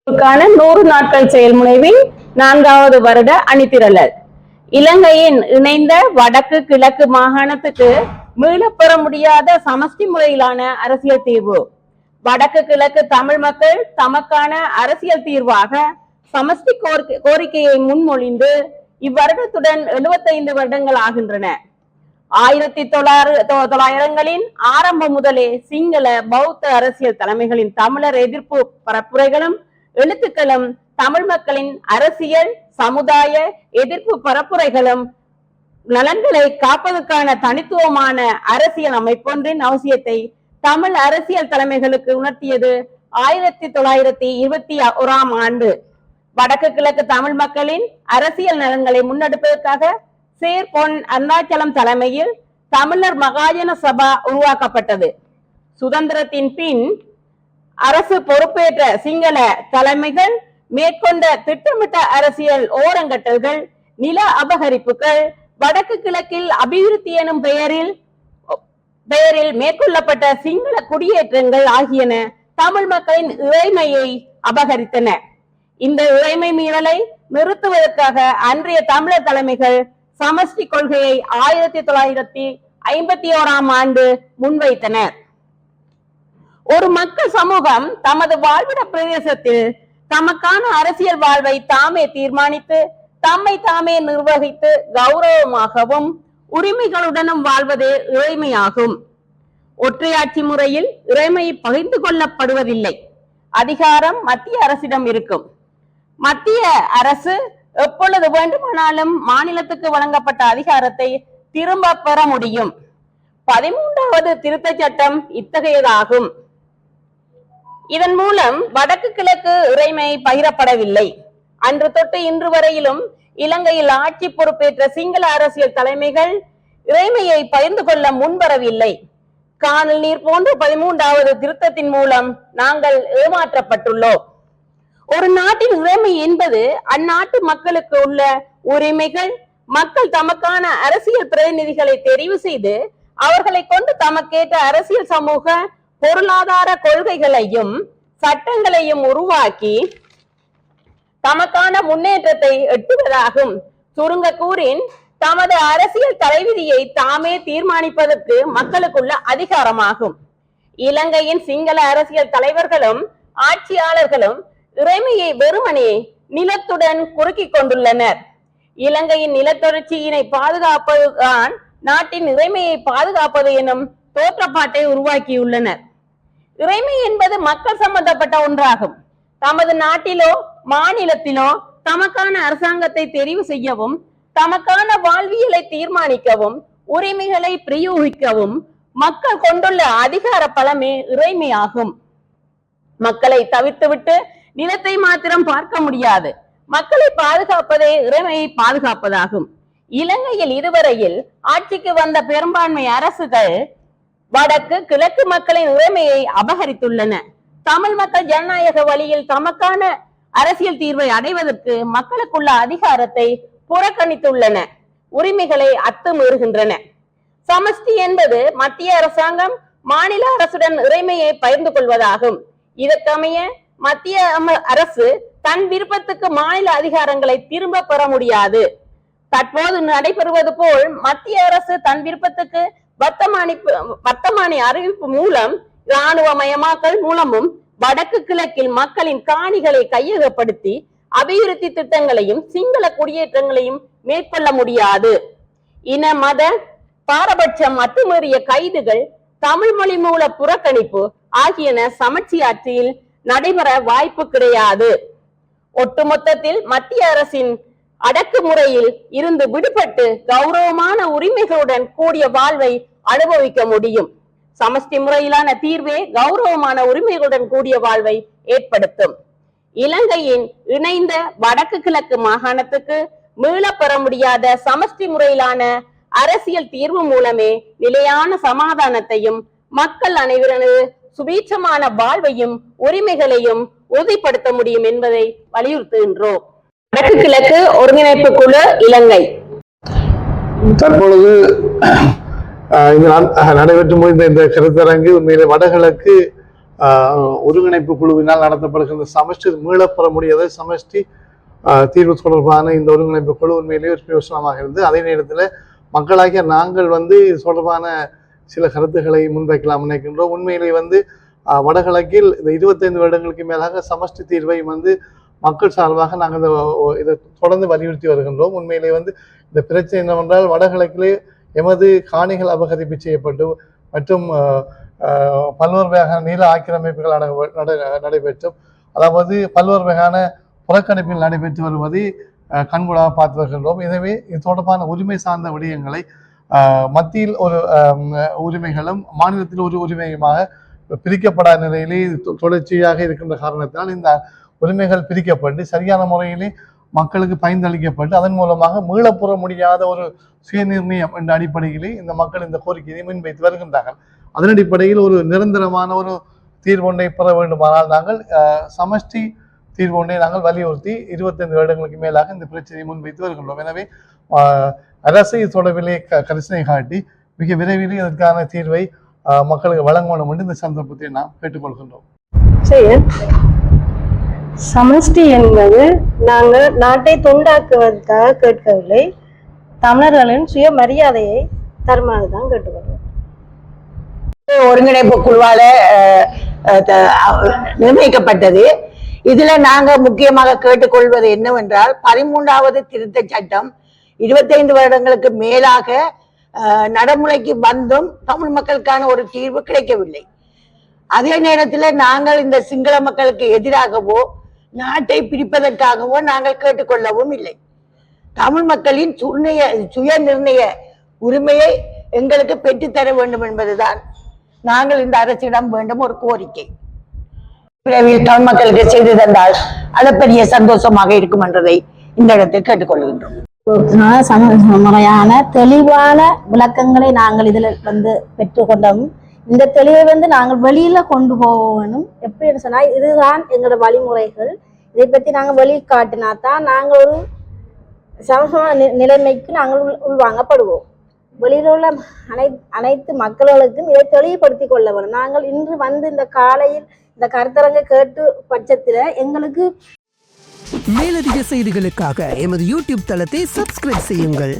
100 நாட்கள் செயல்முனைவின் 4வது வருட அணிதிரளல். இலங்கையின் இணைந்த வடக்கு கிழக்கு மாகாணத்துக்கு மீளப்பெற முடியாத சமஷ்டி முறையிலான அரசியல் தீர்வு. வடக்கு கிழக்கு தமிழ் மக்கள் தமக்கான அரசியல் தீர்வாக சமஷ்டி கோரிக்கையை முன்மொழிந்து இவ்வருடத்துடன் 75 வருடங்கள் ஆகின்றன. 1900களின் ஆரம்பம் முதலே சிங்கள பௌத்த அரசியல் தலைமைகளின் தமிழர் எதிர்ப்பு பரப்புரைகளும் எழுத்துக்களும் தமிழ் மக்களின் அரசியல் சமுதாய எதிர்ப்பு பரப்புரைகளும் நலன்களை காப்பதற்கான தனித்துவமான அரசியல் அமைப்பொன்றின் அவசியத்தை தமிழ் அரசியல் தலைமைகளுக்கு உணர்த்தியது 1921ஆம் ஆண்டு. வடக்கு கிழக்கு தமிழ் மக்களின் அரசியல் நலன்களை முன்னெடுப்பதற்காக சேர் பொன் அருணாச்சலம் தலைமையில் தமிழர் மகாஜன சபா உருவாக்கப்பட்டது. சுதந்திரத்தின் பின் அரசு பொறுப்பேற்ற சிங்கள தலைமைகள் மேற்கொண்ட திட்டமிட்ட அரசியல் ஓரங்கட்டல்கள், நில அபகரிப்புகள், வடக்கு கிழக்கில் அபிவிருத்தி எனும் பெயரில் மேற்கொள்ளப்பட்ட சிங்கள குடியேற்றங்கள் ஆகியன தமிழ் மக்களின் இறைமையை அபகரித்தன. இந்த இறைமை மீறலை நிறுத்துவதற்காக அன்றைய தமிழர் தலைமைகள் சமஷ்டி கொள்கையை 1951ஆம் ஆண்டு முன்வைத்தனர். ஒரு மக்கள் சமூகம் தமது வாழ்விட பிரதேசத்தில் தமக்கான அரசியல் வாழ்வை தாமே தீர்மானித்து தம்மை தாமே நிர்வகித்து கௌரவமாகவும் உரிமைகளுடனும் வாழ்வதே இறைமையாகும். ஒற்றையாட்சி முறையில் இறைமை பகிர்ந்து கொள்ளப்படுவதில்லை. அதிகாரம் மத்திய அரசிடம் இருக்கும். மத்திய அரசு எப்பொழுது வேண்டுமானாலும் மாநிலத்துக்கு வழங்கப்பட்ட அதிகாரத்தை திரும்ப பெற முடியும். 13வது திருத்த சட்டம் இத்தகையதாகும். இதன் மூலம் வடக்கு கிழக்கு இறைமை பகிரப்படவில்லை. அன்று தொட்டு இன்று வரையிலும் இலங்கையில் ஆட்சி பொறுப்பேற்ற சிங்கள அரசியல் தலைமைகள் இறைமையை பகிர்ந்து கொள்ள முன்வரவில்லை. காணல் நீர் போன்ற 13வது திருத்தத்தின் மூலம் நாங்கள் ஏமாற்றப்பட்டுள்ளோம். ஒரு நாட்டின் இறைமை என்பது அந்நாட்டு மக்களுக்கு உள்ள உரிமைகள். மக்கள் தமக்கான அரசியல் பிரதிநிதிகளை தெரிவு செய்து அவர்களை கொண்டு தமக்கேற்ற அரசியல் சமூக பொருளாதார கொள்கைகளையும் சட்டங்களையும் உருவாக்கி தமக்கான முன்னேற்றத்தை எட்டுவதாகும். சுருங்க கூறின், தமது அரசியல் தலைவிதியை தாமே தீர்மானிப்பதற்கு மக்களுக்குள்ள அதிகாரமாகும். இலங்கையின் சிங்கள அரசியல் தலைவர்களும் ஆட்சியாளர்களும் இறைமையை வெறுமனே நிலத்துடன் குறுக்கிக் கொண்டுள்ளனர். இலங்கையின் நிலத்தொடர்ச்சியினை பாதுகாப்பதுதான் நாட்டின் இறைமையை பாதுகாப்பது எனும் தோற்றப்பாட்டை உருவாக்கியுள்ளனர். இறைமை என்பது மக்கள் சம்பந்தப்பட்ட ஒன்றாகும். தமது நாட்டிலோ மாநிலத்திலோ தமக்கான அரசாங்கத்தை தெரிவு செய்யவும் தமக்கான வாழ்வியலை தீர்மானிக்கவும் உரிமைகளை பிரயோகிக்கவும் மக்கள் கொண்டுள்ள அதிகார பலமே இறைமையாகும். மக்களை தவிர்த்துவிட்டு நிலத்தை மாத்திரம் பார்க்க முடியாது. மக்களை பாதுகாப்பதே இறைமையை பாதுகாப்பதாகும். இலங்கையில் இதுவரையில் ஆட்சிக்கு வந்த பெரும்பான்மை அரசுகள் வடக்கு கிழக்கு மக்களின் இறைமையை அபகரித்துள்ளன. தமிழ் மக்கள் ஜனநாயக வழியில் தமக்கான அரசியல் தீர்வை அடைவதற்கு மக்களுக்குள்ள அதிகாரத்தை புறக்கணித்துள்ளன. உரிமைகளை அத்துமீறுகின்றன. சமஷ்டி என்பது மத்திய அரசாங்கம் மாநில அரசுடன் இறைமையை பகிர்ந்து கொள்வதாகும். இதற்கமைய மத்திய அரசு தன் விருப்பத்துக்கு மாநில அதிகாரங்களை திரும்ப பெற முடியாது. தற்போது நடைபெறுவது போல் மத்திய அரசு தன் விருப்பத்துக்கு வர்த்தமானி அறிவிப்பு மூலம் இராணுவமயமாக்கல் மூலமும் வடக்கு கிழக்கில் மக்களின் காணிகளை கையகப்படுத்தி அபிவிருத்தி திட்டங்களையும் சிங்கள குடியேற்றங்களையும் மேற்கொள்ள முடியாது. இன மத பாரபட்சம் அத்துமீறிய கைதுகள், தமிழ் மொழி மூல புறக்கணிப்பு ஆகியன சமட்சி ஆட்சியில் நடைபெற வாய்ப்பு கிடையாது. ஒட்டுமொத்தத்தில் மத்திய அரசின் அடக்குமுறையில் இருந்து விடுபட்டு கௌரவமான உரிமைகளுடன் கூடிய வாழ்வை அனுபவிக்க முடியும். சமஷ்டி முறையிலான தீர்வே கௌரவமான உரிமைகளுடன் கூடிய வாழ்வை ஏற்படுத்தும். இலங்கையின் இணைந்த வடக்கு கிழக்கு மாகாணத்துக்கு மீளப்பெற முடியாத சமஷ்டி முறையிலான அரசியல் தீர்வு மூலமே நிலையான சமாதானத்தையும் மக்கள் அனைவரது சுபீட்சமான வாழ்வையும் உரிமைகளையும் உறுதிப்படுத்த முடியும் என்பதை வலியுறுத்துகின்றோம். வடக்கு கிழக்கு ஒருங்கிணைப்பு குழு இலங்கை தற்பொழுது நடைபெற்று முடிந்த இந்த கருத்தரங்கு உண்மையிலே வடகிழக்கு ஒருங்கிணைப்பு குழுவினால் நடத்தப்படுகின்ற சமஷ்டி மீளப்பெற முடியாத சமஷ்டி தீர்வு தொடர்பான இந்த ஒருங்கிணைப்பு குழு உண்மையிலேயே ஒரு பிரயோசனமாக இருந்து அதே நேரத்தில் மக்களாகிய நாங்கள் இது தொடர்பான சில கருத்துக்களை முன்வைக்கலாம் நினைக்கின்றோம். உண்மையிலே வடகிழக்கில் இந்த 25 வருடங்களுக்கு மேலாக சமஷ்டி தீர்வை மக்கள் சார்பாக நாங்கள் இதை தொடர்ந்து வலியுறுத்தி வருகின்றோம். உண்மையிலே இந்த பிரச்சனை என்னவென்றால் வடகிழக்கிலே எமது காணிகள் அபகரிப்பு செய்யப்பட்டு மற்றும் பல்வேறு வகையான நில ஆக்கிரமிப்புகள் நடைபெற்றும் அதாவது பல்வேறு வகையான புறக்கணிப்பில் நடைபெற்று வருவதை கண்கூடாக பார்த்து வருகின்றோம். எனவே இது தொடர்பான உரிமை சார்ந்த விடயங்களை மத்தியில் ஒரு உரிமைகளும் மாநிலத்தில் ஒரு உரிமையுமாக பிரிக்கப்படாத நிலையிலே தொடர்ச்சியாக இருக்கின்ற காரணத்தினால் இந்த உரிமைகள் பிரிக்கப்பட்டு சரியான முறையிலே மக்களுக்கு பயனளிக்கப்பட்டு அதன் மூலமாக மீளப்புற முடியாத ஒரு சுயநிர்ணயம் என்ற அடிப்படையிலே இந்த மக்கள் இந்த கோரிக்கையை முன்வைத்து வருகின்றார்கள். அதன் அடிப்படையில் ஒரு நிரந்தரமான ஒரு தீர்வொன்றை பெற வேண்டுமானால் நாங்கள் சமஷ்டி தீர்வொன்றை நாங்கள் வலியுறுத்தி 25 வருடங்களுக்கு மேலாக இந்த பிரச்சனையை முன்வைத்து வருகின்றோம். எனவே அரசு தொடர்பிலே கரிசனை காட்டி மிக விரைவில் இதற்கான தீர்வை மக்களுக்கு வழங்கணும் என்று இந்த சந்தர்ப்பத்தை நாம் கேட்டுக்கொள்கின்றோம். சமஷ்டி என்பது நாங்கள் நாட்டை தொண்டாக்குவதற்காக கேட்கவில்லை, தமிழர்களின் சுய மரியாதையை தருமாறு தான் கேட்டுக்கொள்வோம். ஒருங்கிணைப்பு குழுவால நிர்ணயிக்கப்பட்டது. இதுல நாங்க முக்கியமாக கேட்டுக்கொள்வது என்னவென்றால் 13வது திருத்த சட்டம் 25 வருடங்களுக்கு மேலாக நடைமுறைக்கு வந்தும் தமிழ் மக்களுக்கான ஒரு தீர்வு கிடைக்கவில்லை. அதே நேரத்தில் நாங்கள் இந்த சிங்கள மக்களுக்கு எதிராகவோ நாட்டை பிரிப்பதற்காகவோ நாங்கள் கேட்டுக்கொள்ளவும் இல்லை. தமிழ் மக்களின் சுய நிர்ணய உரிமையை எங்களுக்கு பெற்றுத்தர வேண்டும் என்பதுதான் நாங்கள் இந்த அரசிடம் வேண்டும் ஒரு கோரிக்கை. விரைவில் தமிழ் மக்களுக்கு செய்து தந்தால் அது பெரிய சந்தோஷமாக இருக்கும் என்றதை இந்த இடத்தில் கேட்டுக்கொள்கின்றோம். முறையான தெளிவான விளக்கங்களை நாங்கள் இதில் பெற்றுக்கொண்டோம். இந்த தெளிவை நாங்கள் வெளியில கொண்டு போகணும். எப்படின்னு சொன்னா இதுதான் எங்களோட வழிமுறைகள். இதை பற்றி நாங்கள் வெளி காட்டினாதான் நாங்கள் ஒரு சமூக நிலைமைக்கு நாங்கள் உள்வாங்கப்படுவோம். வெளியில் உள்ள அனைத்து மக்களுக்கும் இதை தெளிவுபடுத்திக் கொள்ள வேண்டும். நாங்கள் இன்று இந்த காலையில் இந்த கருத்தரங்கை கேட்டு பட்சத்தில் எங்களுக்கு மேலதிக செய்திகளுக்காக எமது யூடியூப் தளத்தை சப்ஸ்கிரைப் செய்யுங்கள்.